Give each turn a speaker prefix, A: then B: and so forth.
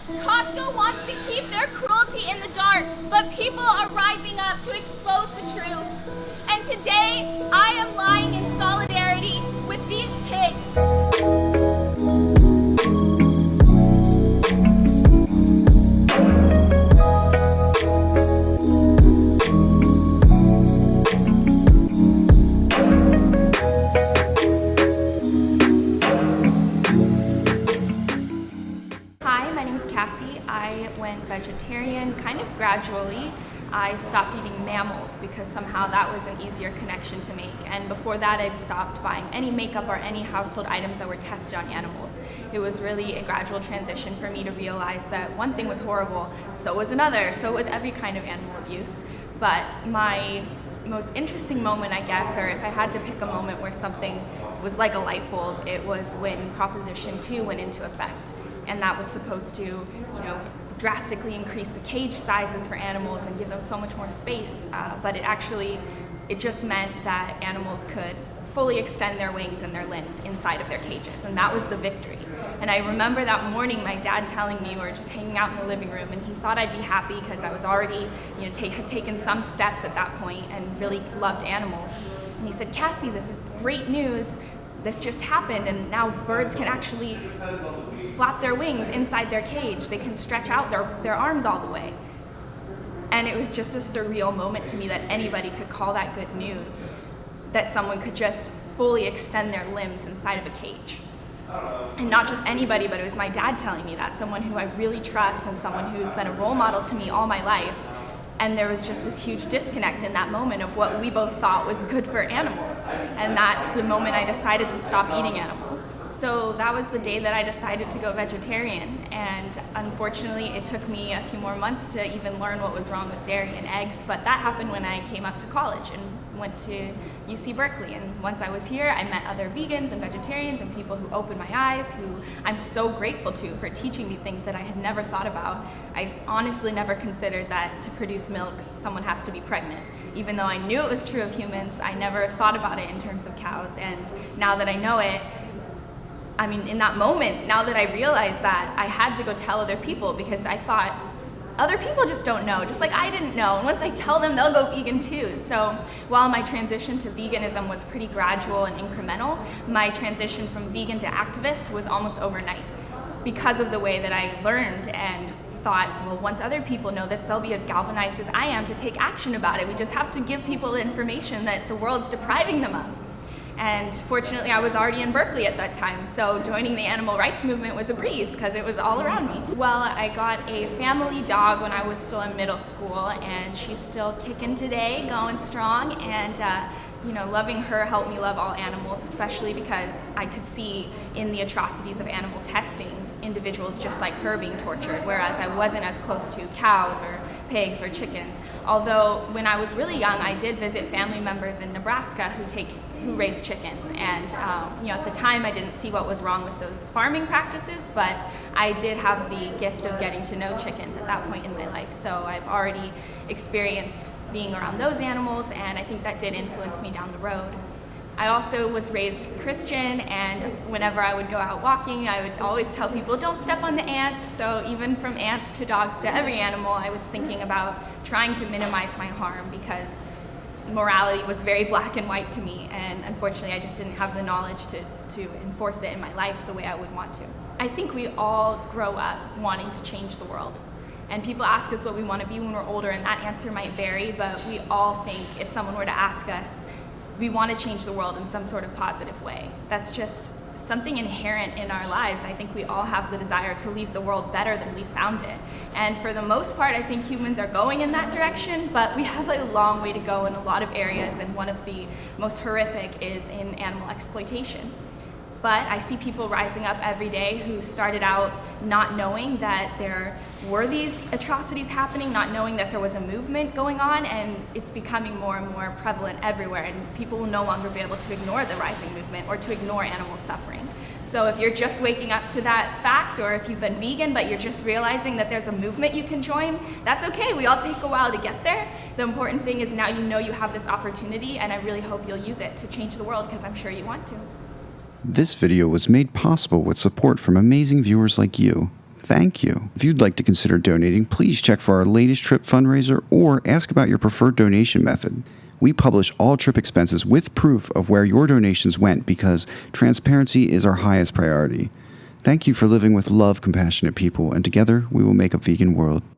A: Costco wants to keep their cruelty in the dark, but people are rising up to expose the truth. And today, I am lying in solidarity with these pigs.
B: My name is Cassie. I went vegetarian kind of gradually. I stopped eating mammals because somehow that was an easier connection to make. And before that, I'd stopped buying any makeup or any household items that were tested on animals. It was really a gradual transition for me to realize that one thing was horrible, so was another, so was every kind of animal abuse. But my most interesting moment, I guess, or if I had to pick a moment where something was like a light bulb, it was when Proposition 2 went into effect. And that was supposed to, drastically increase the cage sizes for animals and give them so much more space. But it just meant that animals could fully extend their wings and their limbs inside of their cages, and that was the victory. And I remember that morning my dad telling me, we were just hanging out in the living room, and he thought I'd be happy because I was already, had taken some steps at that point and really loved animals. And he said, "Cassie, this is great news. This just happened, and now birds can actually flap their wings inside their cage. They can stretch out their arms all the way." And it was just a surreal moment to me that anybody could call that good news, that someone could just fully extend their limbs inside of a cage. And not just anybody, but it was my dad telling me that, someone who I really trust and someone who's been a role model to me all my life. And there was just this huge disconnect in that moment of what we both thought was good for animals. And that's the moment I decided to stop eating animals. So that was the day that I decided to go vegetarian. And unfortunately, it took me a few more months to even learn what was wrong with dairy and eggs. But that happened when I came up to college and went to UC Berkeley. And once I was here, I met other vegans and vegetarians and people who opened my eyes, who I'm so grateful to for teaching me things that I had never thought about. I honestly never considered that to produce milk, someone has to be pregnant. Even though I knew it was true of humans, I never thought about it in terms of cows. And now that I know it, in that moment, now that I realized that, I had to go tell other people because I thought, other people just don't know, just like I didn't know. And once I tell them, they'll go vegan too. So while my transition to veganism was pretty gradual and incremental, my transition from vegan to activist was almost overnight because of the way that I learned and thought, well, once other people know this, they'll be as galvanized as I am to take action about it. We just have to give people the information that the world's depriving them of. And fortunately, I was already in Berkeley at that time, so joining the animal rights movement was a breeze because it was all around me. Well, I got a family dog when I was still in middle school, and she's still kicking today, going strong, and loving her helped me love all animals, especially because I could see in the atrocities of animal testing individuals just like her being tortured, whereas I wasn't as close to cows or pigs or chickens. Although when I was really young, I did visit family members in Nebraska who raise chickens, and at the time I didn't see what was wrong with those farming practices, but I did have the gift of getting to know chickens at that point in my life, so I've already experienced being around those animals, and I think that did influence me down the road. I also was raised Christian, and whenever I would go out walking, I would always tell people, don't step on the ants. So even from ants to dogs to every animal, I was thinking about trying to minimize my harm because morality was very black and white to me, and unfortunately I just didn't have the knowledge to enforce it in my life the way I would want to. I think we all grow up wanting to change the world. And people ask us what we want to be when we're older, and that answer might vary, but we all think if someone were to ask us, we want to change the world in some sort of positive way. That's just something inherent in our lives. I think we all have the desire to leave the world better than we found it. And for the most part, I think humans are going in that direction, but we have a long way to go in a lot of areas, and one of the most horrific is in animal exploitation. But I see people rising up every day who started out not knowing that there were these atrocities happening, not knowing that there was a movement going on, and it's becoming more and more prevalent everywhere, and people will no longer be able to ignore the rising movement or to ignore animal suffering. So if you're just waking up to that fact, or if you've been vegan but you're just realizing that there's a movement you can join, that's okay. We all take a while to get there. The important thing is now you know you have this opportunity, and I really hope you'll use it to change the world, because I'm sure you want to.
C: This video was made possible with support from amazing viewers like you. Thank you. If you'd like to consider donating, please check for our latest trip fundraiser or ask about your preferred donation method. We publish all trip expenses with proof of where your donations went because transparency is our highest priority. Thank you for living with love, compassionate people, and together we will make a vegan world.